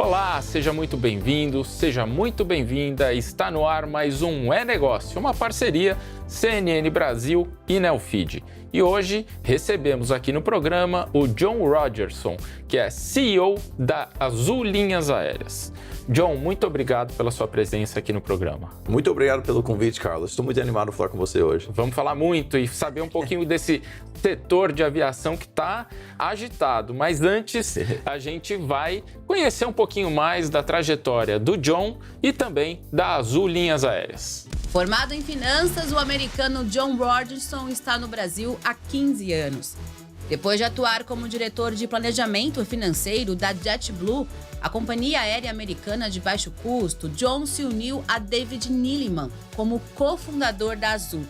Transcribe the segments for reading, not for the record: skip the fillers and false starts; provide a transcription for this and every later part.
Olá, seja muito bem-vindo, seja muito bem-vinda. Está no ar mais um É Negócio, uma parceria CNN Brasil e Neofeed. E hoje recebemos aqui no programa o John Rodgerson, que é CEO da Azul Linhas Aéreas. John, muito obrigado pela sua presença aqui no programa. Muito obrigado pelo convite, Carlos. Estou muito animado a falar com você hoje. Vamos falar muito e saber um pouquinho desse setor de aviação que está agitado. Mas antes, a gente vai conhecer um pouquinho mais da trajetória do John e também da Azul Linhas Aéreas. Formado em finanças, o americano John Rodgerson está no Brasil há 15 anos. Depois de atuar como diretor de planejamento financeiro da JetBlue, a companhia aérea americana de baixo custo, John se uniu a David Neeleman como cofundador da Azul.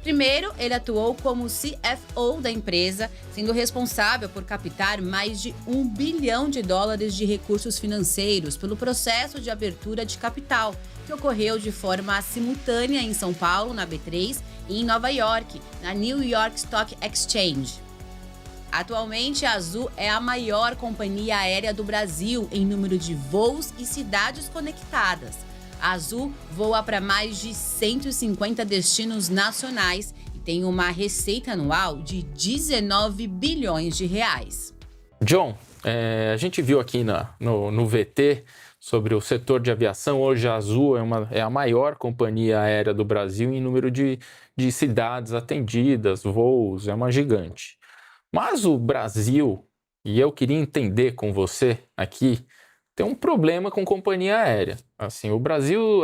Primeiro, ele atuou como CFO da empresa, sendo responsável por captar mais de $1 bilhão de recursos financeiros pelo processo de abertura de capital, que ocorreu de forma simultânea em São Paulo, na B3, e em Nova York, na New York Stock Exchange. Atualmente, a Azul é a maior companhia aérea do Brasil em número de voos e cidades conectadas. A Azul voa para mais de 150 destinos nacionais e tem uma receita anual de 19 bilhões de reais. John, a gente viu aqui no VT sobre o setor de aviação. Hoje a Azul é a maior companhia aérea do Brasil em número de cidades atendidas, voos, é uma gigante. Mas o Brasil, e eu queria entender com você aqui, tem um problema com companhia aérea. Assim, o Brasil,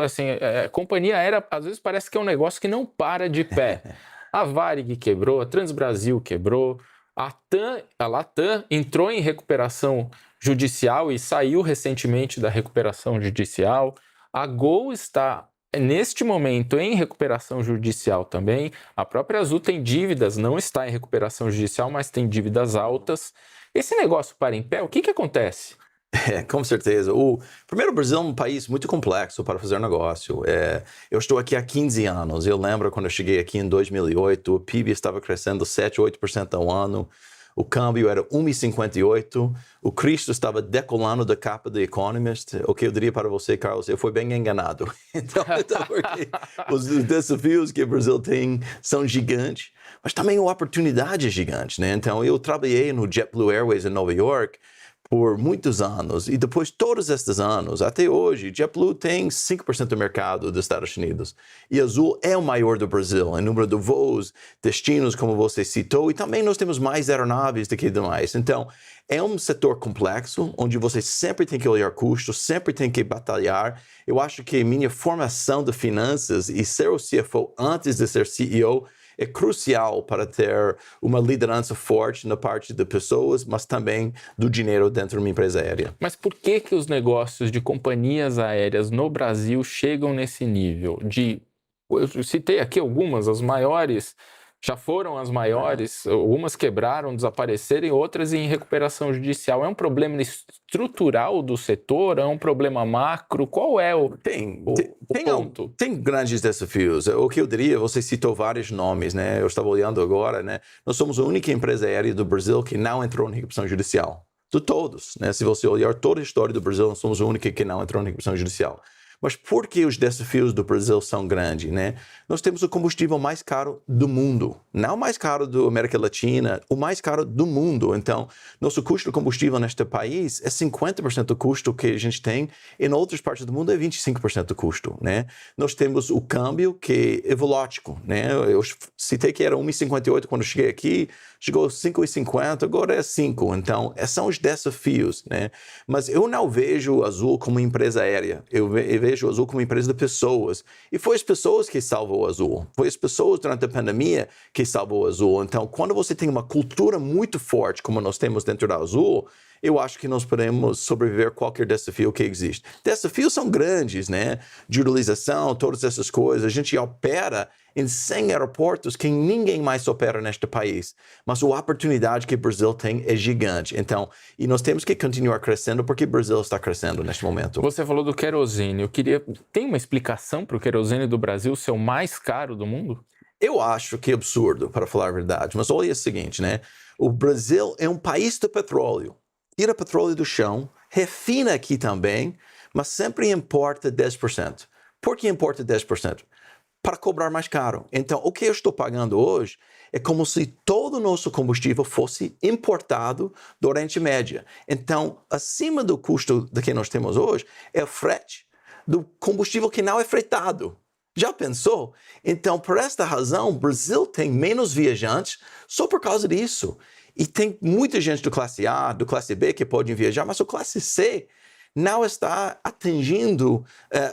companhia aérea, às vezes parece que é um negócio que não para de pé. A Varig quebrou, a Transbrasil quebrou, a Latam entrou em recuperação judicial e saiu recentemente da recuperação judicial. A Gol está, neste momento, em recuperação judicial também. A própria Azul tem dívidas, não está em recuperação judicial, mas tem dívidas altas. Esse negócio para em pé, o que acontece? Com certeza. Primeiro, o Brasil é um país muito complexo para fazer negócio. Eu estou aqui há 15 anos. Eu lembro quando eu cheguei aqui em 2008, o PIB estava crescendo 7, 8% ao ano. O câmbio era 1,58. O Cristo estava decolando da capa do Economist. O que eu diria para você, Carlos, eu fui bem enganado. Então porque os desafios que o Brasil tem são gigantes, mas também a oportunidade é gigante, né? Então, eu trabalhei no JetBlue Airways em Nova York por muitos anos, e depois de todos estes anos, até hoje, JetBlue tem 5% do mercado dos Estados Unidos. E a Azul é o maior do Brasil, em número de voos, destinos, como você citou, e também nós temos mais aeronaves do que demais. Então, é um setor complexo, onde você sempre tem que olhar custos, sempre tem que batalhar. Eu acho que minha formação de finanças e ser o CFO antes de ser CEO é crucial para ter uma liderança forte na parte de pessoas, mas também do dinheiro dentro de uma empresa aérea. Mas por que os negócios de companhias aéreas no Brasil chegam nesse nível? Eu citei aqui algumas, as maiores já foram as maiores, algumas quebraram, desapareceram, outras em recuperação judicial. É um problema estrutural do setor? É um problema macro? Qual é o ponto? Tem grandes desafios. O que eu diria, você citou vários nomes, né? Eu estava olhando agora, né? Nós somos a única empresa aérea do Brasil que não entrou em recuperação judicial. De todos, né? Se você olhar toda a história do Brasil, nós somos a única que não entrou em recuperação judicial. Mas por que os desafios do Brasil são grandes, né? Nós temos o combustível mais caro do mundo. Não o mais caro da América Latina, o mais caro do mundo. Então, nosso custo de combustível neste país é 50% do custo que a gente tem. Em outras partes do mundo é 25% do custo, né? Nós temos o câmbio que é volátil, né? Eu citei que era 1,58 quando eu cheguei aqui, chegou a 5,50, agora é 5. Então, são os desafios, né? Mas eu não vejo a Azul como empresa aérea. Eu vejo a Azul como empresa de pessoas. E foi as pessoas que salvou a Azul. Foi as pessoas durante a pandemia que salvou a Azul. Então, quando você tem uma cultura muito forte, como nós temos dentro da Azul, eu acho que nós podemos sobreviver a qualquer desafio que existe. Desafios são grandes, né? De utilização, todas essas coisas. A gente opera em 100 aeroportos que ninguém mais opera neste país. Mas a oportunidade que o Brasil tem é gigante. Então, e nós temos que continuar crescendo porque o Brasil está crescendo neste momento. Você falou do querosene. Tem uma explicação para o querosene do Brasil ser o mais caro do mundo? Eu acho que é absurdo, para falar a verdade. Mas olha o seguinte, né? O Brasil é um país de petróleo. Tira petróleo do chão, refina aqui também, mas sempre importa 10%. Por que importa 10%? Para cobrar mais caro. Então, o que eu estou pagando hoje é como se todo o nosso combustível fosse importado do Oriente Médio. Então, acima do custo do que nós temos hoje é o frete do combustível que não é fretado. Já pensou? Então, por esta razão, o Brasil tem menos viajantes só por causa disso. E tem muita gente do classe A, do classe B que pode viajar, mas o classe C não está atingindo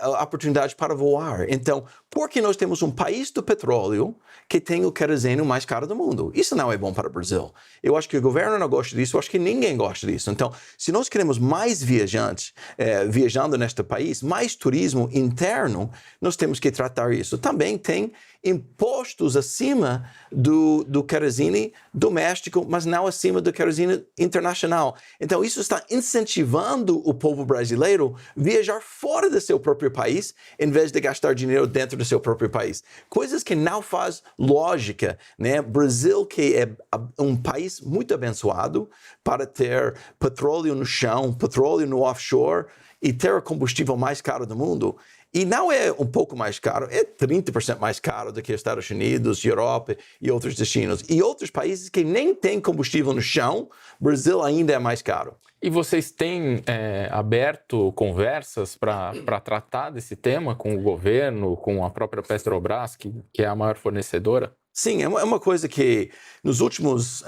a oportunidade para voar. Então, por que nós temos um país do petróleo que tem o querosene mais caro do mundo? Isso não é bom para o Brasil. Eu acho que o governo não gosta disso, eu acho que ninguém gosta disso. Então, se nós queremos mais viajantes viajando neste país, mais turismo interno, nós temos que tratar isso. Também tem impostos acima do querosene doméstico, mas não acima do querosene internacional. Então, isso está incentivando o povo brasileiro a viajar fora do seu próprio país, em vez de gastar dinheiro dentro do seu próprio país. Coisas que não faz lógica, né? Brasil, que é um país muito abençoado para ter petróleo no chão, petróleo no offshore e ter o combustível mais caro do mundo. E não é um pouco mais caro, é 30% mais caro do que os Estados Unidos, Europa e outros destinos. E outros países que nem têm combustível no chão, Brasil ainda é mais caro. E vocês têm aberto conversas para tratar desse tema com o governo, com a própria Petrobras, que é a maior fornecedora? Sim, é uma coisa que nos últimos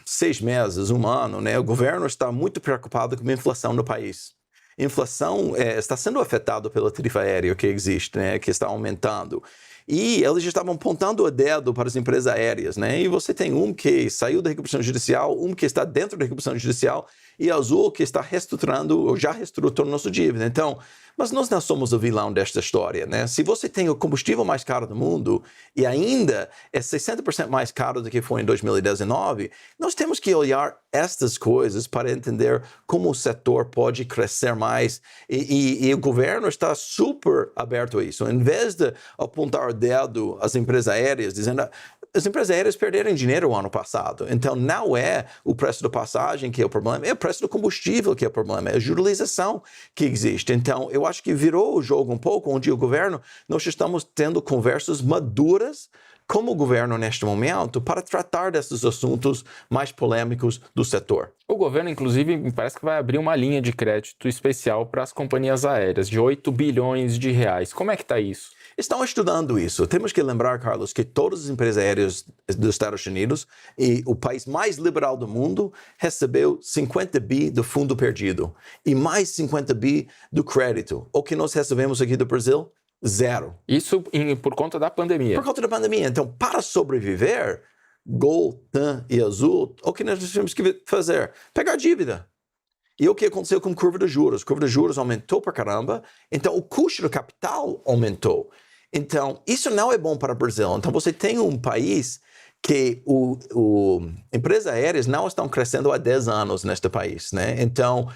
6 meses, 1 ano, né, o governo está muito preocupado com a inflação no país. A inflação está sendo afetada pela tarifa aérea que existe, né, que está aumentando. E eles estavam apontando o dedo para as empresas aéreas, né? E você tem um que saiu da recuperação judicial, um que está dentro da recuperação judicial e a Azul que está reestruturando ou já reestruturou nossa dívida. Então, mas nós não somos o vilão desta história, né? Se você tem o combustível mais caro do mundo e ainda é 60% mais caro do que foi em 2019, nós temos que olhar estas coisas para entender como o setor pode crescer mais e o governo está super aberto a isso. Em vez de apontar o dedo às empresas aéreas, dizendo as empresas aéreas perderam dinheiro o ano passado. Então, não é o preço da passagem que é o problema, é o preço do combustível que é o problema, é a judicialização que existe. Então, eu acho que virou o jogo um pouco, onde o governo, nós estamos tendo conversas maduras como governo neste momento para tratar desses assuntos mais polêmicos do setor. O governo, inclusive, me parece que vai abrir uma linha de crédito especial para as companhias aéreas, de 8 bilhões de reais. Como é que está isso? Estão estudando isso. Temos que lembrar, Carlos, que todas as empresas aéreas dos Estados Unidos e o país mais liberal do mundo recebeu 50 bi do fundo perdido e mais 50 bi do crédito. O que nós recebemos aqui do Brasil? 0. Isso por conta da pandemia. Por conta da pandemia. Então, para sobreviver, Gol, TAM e Azul, o que nós temos que fazer? Pegar dívida. E o que aconteceu com a curva de juros? A curva de juros aumentou para caramba, então o custo do capital aumentou. Então, isso não é bom para o Brasil. Então, você tem um país que empresas aéreas não estão crescendo há 10 anos neste país, né? Então,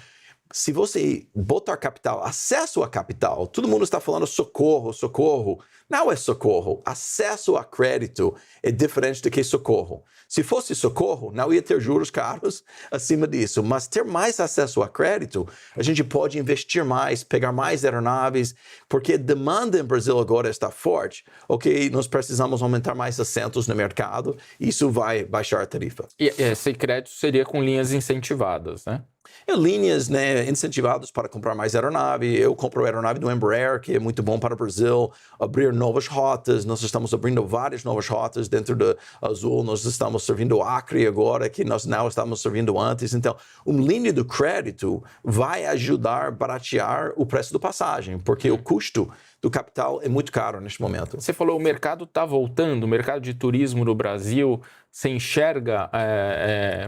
se você botar capital, acesso a capital, todo mundo está falando socorro, socorro. Não é socorro. Acesso a crédito é diferente do que socorro. Se fosse socorro, não ia ter juros caros acima disso. Mas ter mais acesso a crédito, a gente pode investir mais, pegar mais aeronaves, porque a demanda em Brasil agora está forte. Ok, nós precisamos aumentar mais assentos no mercado, isso vai baixar a tarifa. E esse crédito seria com linhas incentivadas, né? Linhas, né, incentivadas para comprar mais aeronave. Eu compro a aeronave do Embraer, que é muito bom para o Brasil. Abrir novas rotas. Nós estamos abrindo várias novas rotas dentro da Azul. Nós estamos servindo o Acre agora, que nós não estávamos servindo antes. Então, uma linha do crédito vai ajudar a baratear o preço da passagem, porque o custo do capital é muito caro neste momento. Você falou, o mercado está voltando, o mercado de turismo no Brasil, você enxerga,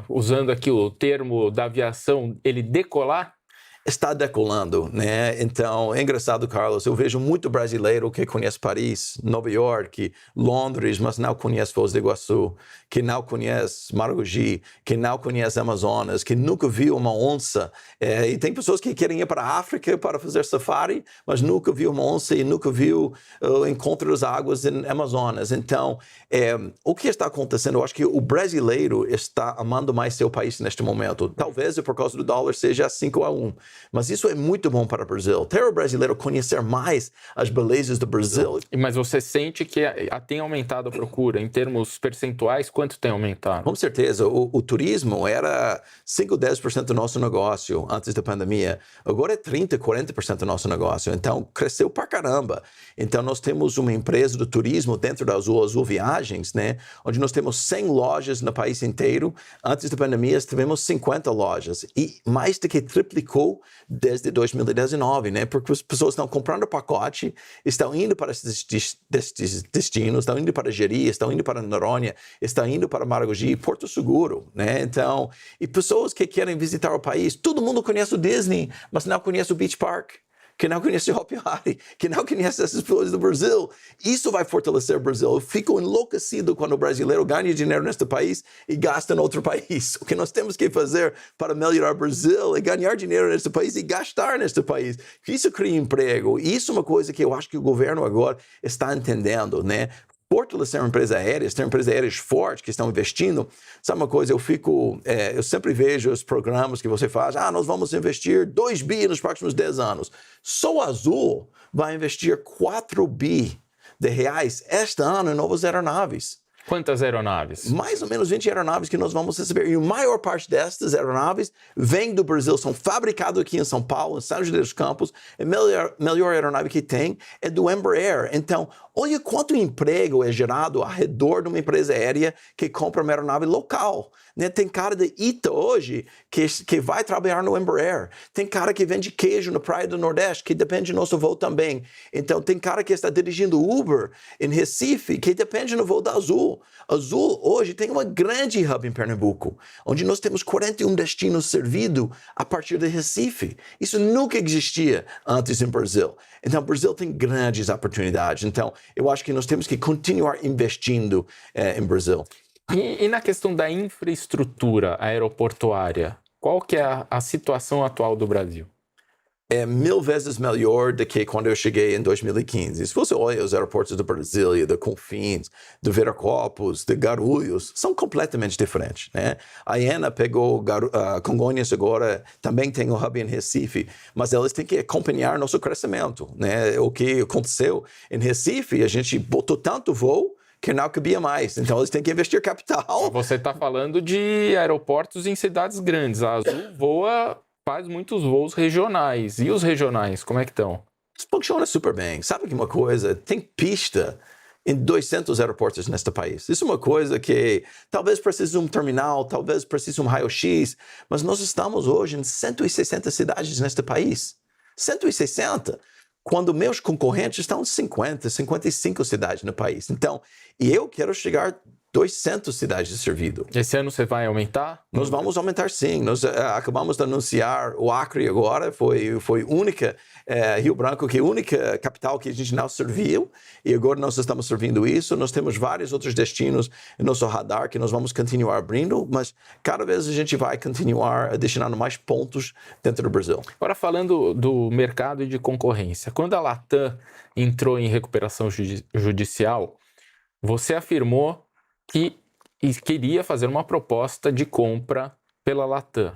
usando aqui o termo da aviação, ele decolar? Está decolando, né? Então, é engraçado, Carlos, eu vejo muito brasileiro que conhece Paris, Nova York, Londres, mas não conhece Foz do Iguaçu, que não conhece Maragogi, que não conhece Amazonas, que nunca viu uma onça. E tem pessoas que querem ir para a África para fazer safari, mas nunca viu uma onça e nunca viu o encontro das águas em Amazonas. Então, o que está acontecendo? Eu acho que o brasileiro está amando mais seu país neste momento. Talvez por causa do dólar seja 5-1. Mas isso é muito bom para o Brasil. Ter o brasileiro conhecer mais as belezas do Brasil. Mas você sente que tem aumentado a procura? Em termos percentuais, quanto tem aumentado? Com certeza. O turismo era 5, 10% do nosso negócio antes da pandemia. Agora é 30, 40% do nosso negócio. Então, cresceu pra caramba. Então, nós temos uma empresa do turismo dentro da Azul Viagens, né? Onde nós temos 100 lojas no país inteiro. Antes da pandemia, tivemos 50 lojas. E mais do que triplicou desde 2019, né? Porque as pessoas estão comprando pacote, estão indo para esses destinos, estão indo para Jeri, estão indo para Noronha, estão indo para Maragogi, Porto Seguro, né? Então, e pessoas que querem visitar o país, todo mundo conhece o Disney, mas não conhece o Beach Park, que não conhece o Hopi Hari, que não conhece essas coisas do Brasil. Isso vai fortalecer o Brasil. Eu fico enlouquecido quando o brasileiro ganha dinheiro neste país e gasta em outro país. O que nós temos que fazer para melhorar o Brasil é ganhar dinheiro neste país e gastar neste país. Isso cria emprego. Isso é uma coisa que eu acho que o governo agora está entendendo, né? Fortalecer empresas aéreas, ter empresas aéreas fortes que estão investindo. Sabe uma coisa, eu sempre vejo os programas que você faz, nós vamos investir 2 bi nos próximos 10 anos. Só a Azul vai investir 4 bi de reais este ano em novas aeronaves. Quantas aeronaves? Mais ou menos 20 aeronaves que nós vamos receber. E a maior parte destas aeronaves vem do Brasil, são fabricadas aqui em São Paulo, em São José dos Campos. A melhor aeronave que tem é do Embraer. Então, olha quanto emprego é gerado ao redor de uma empresa aérea que compra uma aeronave local. Né? Tem cara de Ita hoje que vai trabalhar no Embraer. Tem cara que vende queijo na Praia do Nordeste, que depende do nosso voo também. Então, tem cara que está dirigindo Uber em Recife, que depende do voo da Azul. Azul hoje tem uma grande hub em Pernambuco, onde nós temos 41 destinos servidos a partir de Recife. Isso nunca existia antes no Brasil. Então, o Brasil tem grandes oportunidades. Então, eu acho que nós temos que continuar investindo em Brasil. E na questão da infraestrutura aeroportuária, qual que é a situação atual do Brasil? É 1000 vezes melhor do que quando eu cheguei em 2015. Se você olha os aeroportos do Brasília, do Confins, do Viracopos, de Guarulhos, são completamente diferentes, né? A AENA pegou Congonhas agora, também tem um hub em Recife, mas elas têm que acompanhar nosso crescimento, né? O que aconteceu em Recife, a gente botou tanto voo que não cabia mais. Então, eles têm que investir capital. Você está falando de aeroportos em cidades grandes. A Azul faz muitos voos regionais. E os regionais, como é que estão? Funciona super bem. Sabe que uma coisa? Tem pista em 200 aeroportos neste país. Isso é uma coisa que talvez precise de um terminal, talvez precise de um raio-x, mas nós estamos hoje em 160 cidades neste país. 160! Quando meus concorrentes estão em 50, 55 cidades no país. Então, e eu quero chegar a 200 cidades de servido. Esse ano você vai aumentar? Nós vamos aumentar, sim. Nós acabamos de anunciar o Acre agora, foi única, Rio Branco, que é a única capital que a gente não serviu, e agora nós estamos servindo isso. Nós temos vários outros destinos no nosso radar que nós vamos continuar abrindo, mas cada vez a gente vai continuar adicionando mais pontos dentro do Brasil. Agora, falando do mercado e de concorrência, quando a Latam entrou em recuperação judicial, você afirmou que queria fazer uma proposta de compra pela Latam.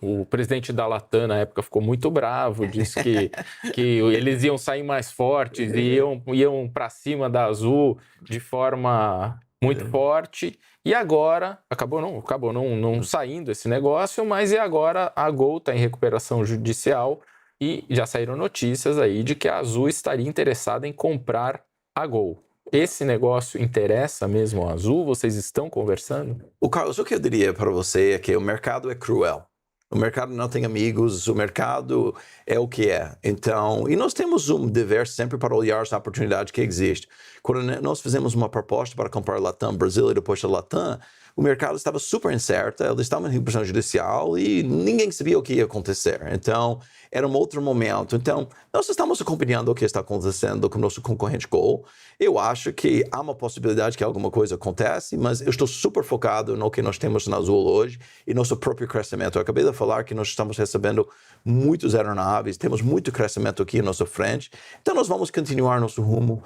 O presidente da Latam, na época, ficou muito bravo, disse que eles iam sair mais fortes e iam para cima da Azul de forma muito forte. E agora, acabou não saindo esse negócio, mas e agora a Gol está em recuperação judicial e já saíram notícias aí de que a Azul estaria interessada em comprar a Gol. Esse negócio interessa mesmo ao Azul? Vocês estão conversando? Carlos, o que eu diria para você é que o mercado é cruel. O mercado não tem amigos, o mercado é o que é. Então, e nós temos um dever sempre para olhar as oportunidades que existem. Quando nós fizemos uma proposta para comprar Latam Brasil e depois da Latam, o mercado estava super incerto, eles estavam em recuperação judicial e ninguém sabia o que ia acontecer. Então, era um outro momento. Então, nós estamos acompanhando o que está acontecendo com o nosso concorrente Gol. Eu acho que há uma possibilidade que alguma coisa acontece, mas eu estou super focado no que nós temos na Azul hoje e nosso próprio crescimento. Eu acabei de falar que nós estamos recebendo muitas aeronaves, temos muito crescimento aqui à nossa frente. Então, nós vamos continuar nosso rumo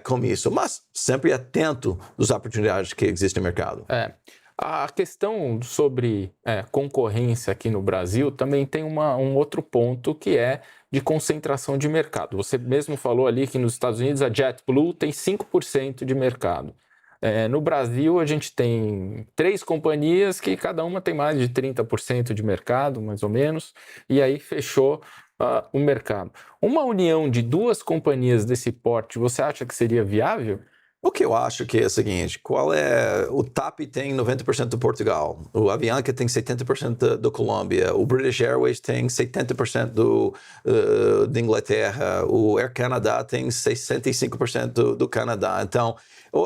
com isso, mas sempre atento às oportunidades que existem no mercado. A questão sobre concorrência aqui no Brasil também tem um outro ponto que é de concentração de mercado. Você mesmo falou ali que nos Estados Unidos a JetBlue tem 5% de mercado. No Brasil a gente tem 3 companhias que cada uma tem mais de 30% de mercado, mais ou menos, e aí fechou o mercado. Uma união de 2 companhias desse porte, você acha que seria viável? O que eu acho que é o seguinte, o TAP tem 90% do Portugal, o Avianca tem 70% da Colômbia, o British Airways tem 70% da Inglaterra, o Air Canada tem 65% do Canadá. Então,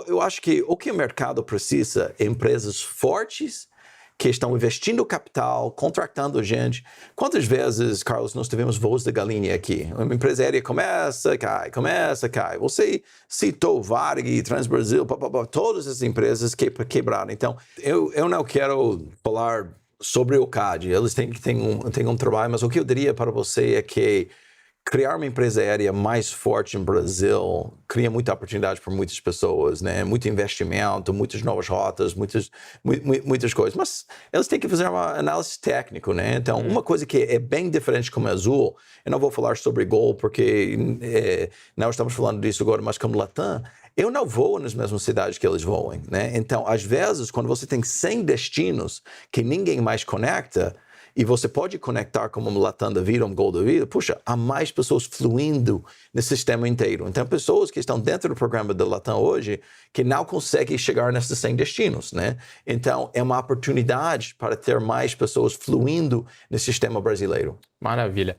eu acho que o que o mercado precisa é empresas fortes que estão investindo capital, contratando gente. Quantas vezes, Carlos, nós tivemos voos da galinha aqui? Uma empresa aérea começa, cai. Você citou Varig, Transbrasil, todas as empresas que quebraram. Então, eu não quero falar sobre o CAD. Eles têm um trabalho, mas o que eu diria para você é que criar uma empresa aérea mais forte no Brasil cria muita oportunidade para muitas pessoas, né? Muito investimento, muitas novas rotas, muitas coisas. Mas eles têm que fazer uma análise técnica, né? Então, uma coisa que é bem diferente como a Azul, eu não vou falar sobre Gol porque não estamos falando disso agora, mas como Latam, eu não vou nas mesmas cidades que eles voam, né? Então, às vezes, quando você tem 100 destinos que ninguém mais conecta, e você pode conectar como um Latam da vida, um Gol da vida, puxa, há mais pessoas fluindo no sistema inteiro. Então, pessoas que estão dentro do programa da Latam hoje que não conseguem chegar nesses 100 destinos, né? Então, é uma oportunidade para ter mais pessoas fluindo no sistema brasileiro. Maravilha.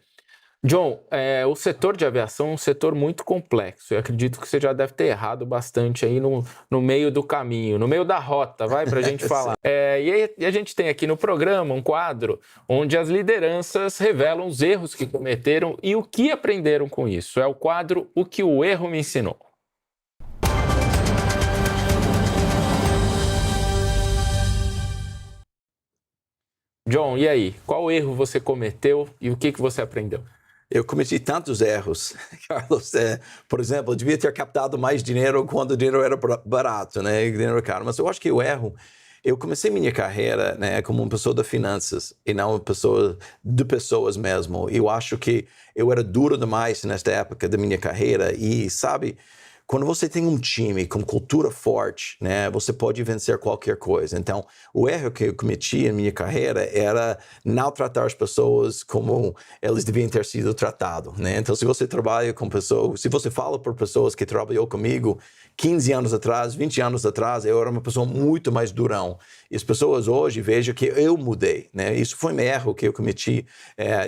John, o setor de aviação é um setor muito complexo. Eu acredito que você já deve ter errado bastante aí no meio do caminho, no meio da rota, para a gente falar. E a gente tem aqui no programa um quadro onde as lideranças revelam os erros que cometeram e o que aprenderam com isso. É o quadro O que o erro me ensinou. John, e aí? Qual erro você cometeu e o que você aprendeu? Eu cometi tantos erros, Carlos. Por exemplo, eu devia ter captado mais dinheiro quando o dinheiro era barato, né? Dinheiro era caro. Mas eu acho que eu comecei minha carreira, né, como uma pessoa de finanças e não uma pessoa de pessoas mesmo. Eu acho que eu era duro demais nesta época da minha carreira e, sabe, quando você tem um time com cultura forte, né, você pode vencer qualquer coisa. Então, o erro que eu cometi em minha carreira era não tratar as pessoas como eles deviam ter sido tratados, né? Então, se você trabalha com pessoas, se você fala por pessoas que trabalhou comigo 15 anos atrás, 20 anos atrás, eu era uma pessoa muito mais durão. E as pessoas hoje vejam que eu mudei, né? Isso foi um erro que eu cometi.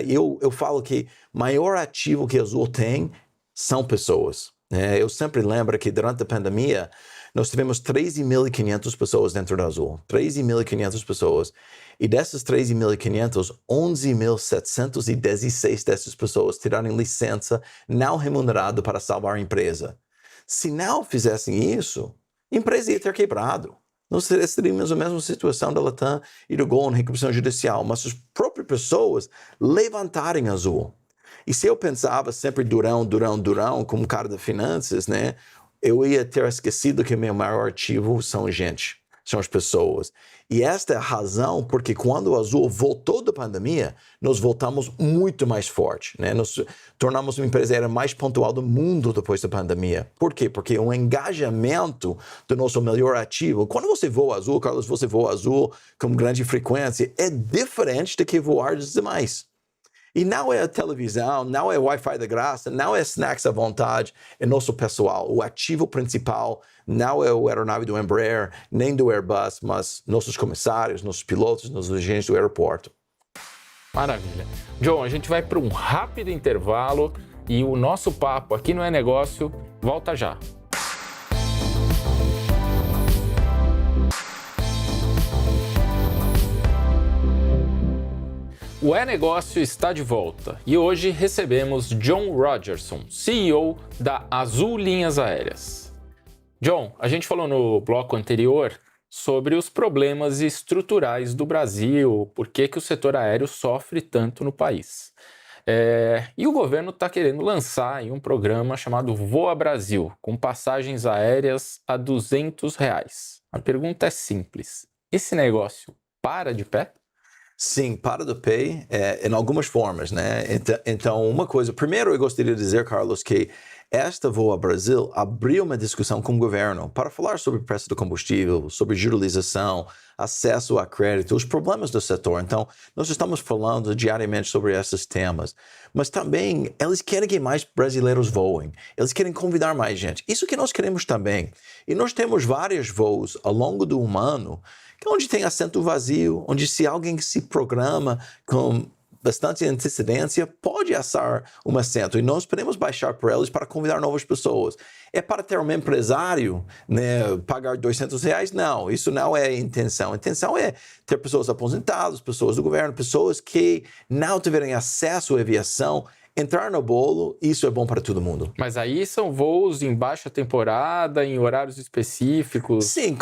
Eu falo que o maior ativo que a Azul tem são pessoas. Eu sempre lembro que durante a pandemia nós tivemos 13.500 pessoas dentro da Azul. 13.500 pessoas. E dessas 13.500, 11.716 dessas pessoas tiraram licença não remunerada para salvar a empresa. Se não fizessem isso, a empresa ia ter quebrado. Nós teríamos a mesma situação da Latam e do Gol na recuperação judicial, mas as próprias pessoas levantarem a Azul. E se eu pensava sempre durão, como cara de finanças, né? Eu ia ter esquecido que meu maior ativo são gente, são as pessoas. E esta é a razão porque quando o Azul voltou da pandemia, nós voltamos muito mais forte, né? Nós tornamos uma empresa aérea mais pontual do mundo depois da pandemia. Por quê? Porque o engajamento do nosso melhor ativo, quando você voa Azul, Carlos, você voa Azul com grande frequência, é diferente do que voar dos demais. E não é a televisão, não é Wi-Fi de graça, não é snacks à vontade, é nosso pessoal. O ativo principal não é o aeronave do Embraer, nem do Airbus, mas nossos comissários, nossos pilotos, nossos agentes do aeroporto. Maravilha. John, a gente vai para um rápido intervalo e o nosso papo aqui no É Negócio volta já. O É Negócio está de volta e hoje recebemos John Rodgerson, CEO da Azul Linhas Aéreas. John, a gente falou no bloco anterior sobre os problemas estruturais do Brasil, por que o setor aéreo sofre tanto no país. E o governo está querendo lançar aí um programa chamado Voa Brasil, com passagens aéreas a R$200. A pergunta é simples. esse negócio para de pé? Sim, para do pé, em algumas formas, né? Então, uma coisa... Primeiro, eu gostaria de dizer, Carlos, que esta Voa Brasil abriu uma discussão com o governo para falar sobre o preço do combustível, sobre judicialização, acesso a crédito, os problemas do setor. Então, nós estamos falando diariamente sobre esses temas. Mas também, eles querem que mais brasileiros voem. Eles querem convidar mais gente. Isso que nós queremos também. E nós temos vários voos ao longo do ano, onde tem assento vazio, onde se alguém se programa com bastante antecedência, pode assar um assento. E nós podemos baixar para eles para convidar novas pessoas. É para ter um empresário, né, pagar R$200? Não, isso não é a intenção. A intenção é ter pessoas aposentadas, pessoas do governo, pessoas que não tiverem acesso à aviação, entrar no bolo, isso é bom para todo mundo. Mas aí são voos em baixa temporada, em horários específicos? Sim,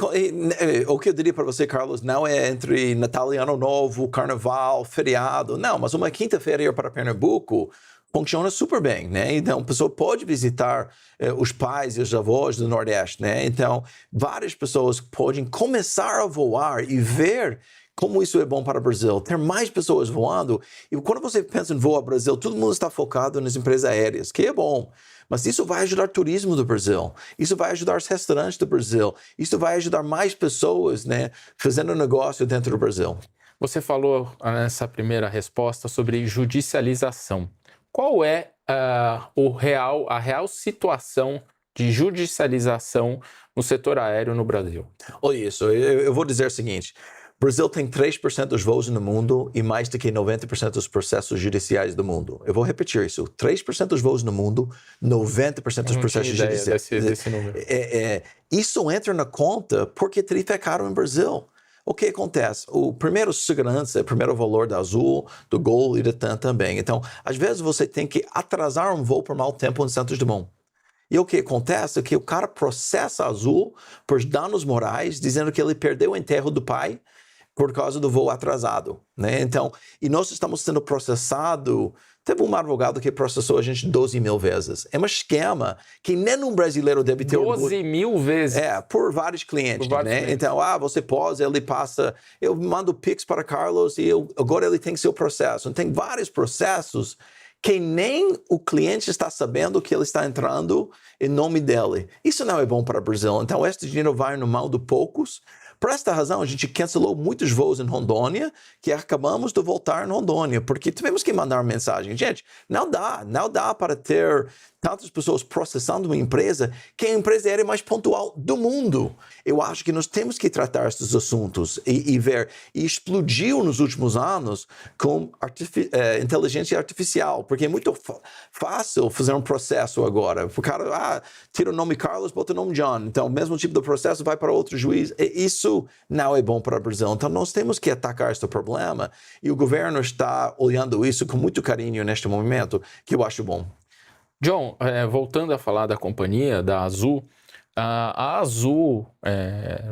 o que eu diria para você, Carlos, não é entre Natal e Ano Novo, Carnaval, feriado, não, mas uma quinta-feira ir para Pernambuco funciona super bem, né? Então, a pessoa pode visitar os pais e os avós do Nordeste, né? Então, várias pessoas podem começar a voar e ver como isso é bom para o Brasil, ter mais pessoas voando. E quando você pensa em voo ao Brasil, todo mundo está focado nas empresas aéreas, que é bom. Mas isso vai ajudar o turismo do Brasil, isso vai ajudar os restaurantes do Brasil, isso vai ajudar mais pessoas, né, fazendo negócio dentro do Brasil. Você falou nessa primeira resposta sobre judicialização. Qual é a real situação de judicialização no setor aéreo no Brasil? Olha isso, eu vou dizer o seguinte... O Brasil tem 3% dos voos no mundo e mais do que 90% dos processos judiciais do mundo. Eu vou repetir isso. 3% dos voos no mundo, 90% dos processos judiciais. Desse número. Isso entra na conta porque tarifa é caro no Brasil. O que acontece? O primeiro segurança, o primeiro valor da Azul, do Gol e da TAM também. Então, às vezes você tem que atrasar um voo por mau tempo em Santos Dumont. E o que acontece é que o cara processa a Azul por danos morais, dizendo que ele perdeu o enterro do pai por causa do voo atrasado, né? Então, e nós estamos sendo processados. Teve um advogado que processou a gente 12 mil vezes. É um esquema que nem um brasileiro deve ter 12 mil vezes? Por vários clientes, né? Clientes. Então, você pode, ele passa... Eu mando Pix para Carlos e agora ele tem seu processo. Tem vários processos que nem o cliente está sabendo que ele está entrando em nome dele. Isso não é bom para o Brasil. Então, este dinheiro vai no mão de poucos. Por esta razão, a gente cancelou muitos voos em Rondônia, que acabamos de voltar em Rondônia, porque tivemos que mandar uma mensagem. Gente, não dá para ter tantas pessoas processando uma empresa que é a empresa aérea mais pontual do mundo. Eu acho que nós temos que tratar esses assuntos e ver. E explodiu nos últimos anos com inteligência artificial, porque é muito fácil fazer um processo agora. O cara tira o nome Carlos, bota o nome John. Então, o mesmo tipo de processo vai para outro juiz. Isso não é bom para o Brasil. Então, nós temos que atacar este problema e o governo está olhando isso com muito carinho neste momento, que eu acho bom. John, voltando a falar da companhia, da Azul, a Azul,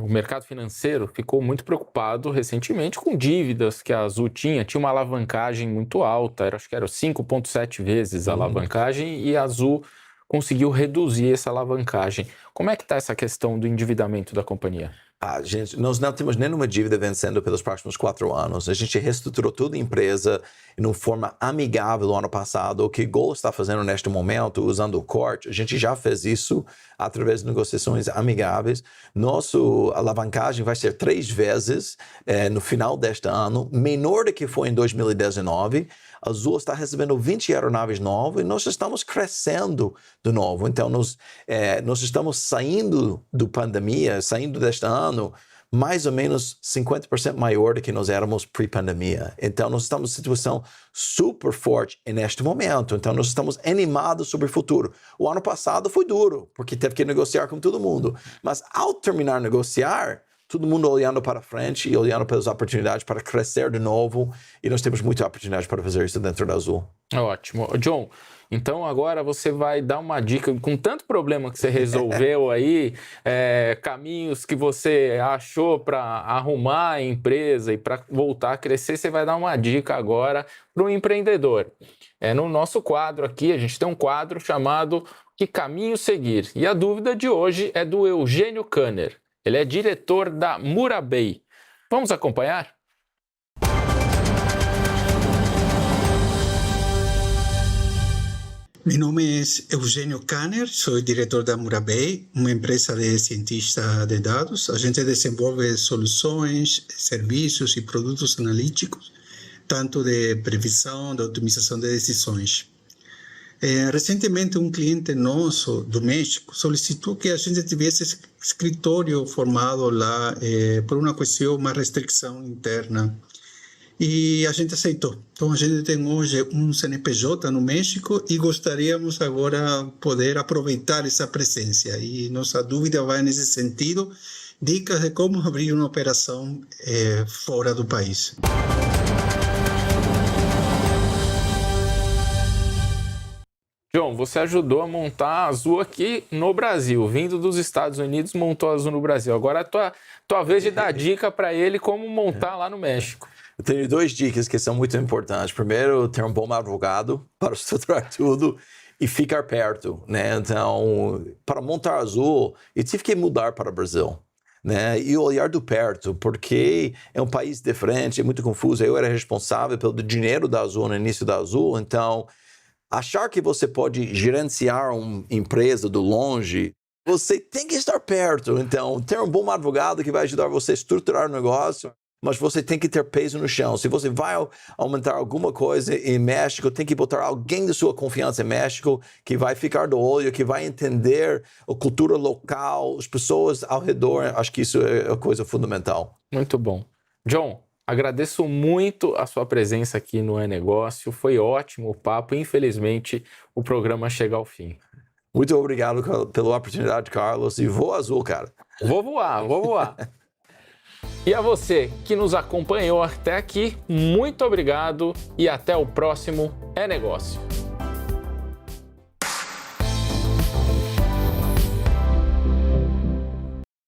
o mercado financeiro ficou muito preocupado recentemente com dívidas que a Azul tinha uma alavancagem muito alta, acho que era 5,7 vezes a alavancagem, e a Azul conseguiu reduzir essa alavancagem. Como é que está essa questão do endividamento da companhia? Gente, nós não temos nenhuma dívida vencendo pelos próximos 4 anos. A gente reestruturou toda a empresa de uma forma amigável no ano passado. O que o Gol está fazendo neste momento, usando o corte, a gente já fez isso através de negociações amigáveis. Nossa alavancagem vai ser 3 vezes no final deste ano, menor do que foi em 2019. A Azul está recebendo 20 aeronaves novas e nós estamos crescendo de novo. Então, nós estamos saindo da pandemia, saindo deste ano, mais ou menos 50% maior do que nós éramos pré-pandemia. Então, nós estamos em uma situação super forte neste momento. Então, nós estamos animados sobre o futuro. O ano passado foi duro, porque teve que negociar com todo mundo. Mas, ao terminar de negociar, todo mundo olhando para frente e olhando pelas oportunidades para crescer de novo. E nós temos muita oportunidade para fazer isso dentro da Azul. Ótimo. John, então agora você vai dar uma dica, com tanto problema que você resolveu aí, caminhos que você achou para arrumar a empresa e para voltar a crescer, você vai dar uma dica agora para o empreendedor. No nosso quadro aqui, a gente tem um quadro chamado Que Caminho Seguir? E a dúvida de hoje é do Eugênio Kanner. Ele é diretor da Murabei. Vamos acompanhar? Meu nome é Eugênio Kanner, sou diretor da Murabey, uma empresa de cientista de dados. A gente desenvolve soluções, serviços e produtos analíticos, tanto de previsão, de otimização de decisões. Recentemente, um cliente nosso do México solicitou que a gente tivesse escritório formado lá por uma questão, uma restrição interna. E a gente aceitou. Então, a gente tem hoje um CNPJ no México e gostaríamos agora poder aproveitar essa presença. E nossa dúvida vai nesse sentido, dicas de como abrir uma operação fora do país. John, você ajudou a montar a Azul aqui no Brasil. Vindo dos Estados Unidos, montou a Azul no Brasil. Agora é tua vez de dar dica para ele como montar lá no México. Eu tenho 2 dicas que são muito importantes. Primeiro, ter um bom advogado para estruturar tudo e ficar perto, né? Então, para montar a Azul, eu tive que mudar para o Brasil, né? E olhar do perto, porque é um país diferente, é muito confuso. Eu era responsável pelo dinheiro da Azul no início da Azul, então achar que você pode gerenciar uma empresa do longe, você tem que estar perto. Então, ter um bom advogado que vai ajudar você a estruturar o negócio, mas você tem que ter peso no chão. Se você vai aumentar alguma coisa em México, tem que botar alguém de sua confiança em México que vai ficar do olho, que vai entender a cultura local, as pessoas ao redor. Acho que isso é a coisa fundamental. Muito bom. John, agradeço muito a sua presença aqui no E-Negócio. Foi ótimo o papo. Infelizmente, o programa chega ao fim. Muito obrigado pela oportunidade, Carlos. E voa Azul, cara. Vou voar. E a você que nos acompanhou até aqui, muito obrigado e até o próximo É Negócio.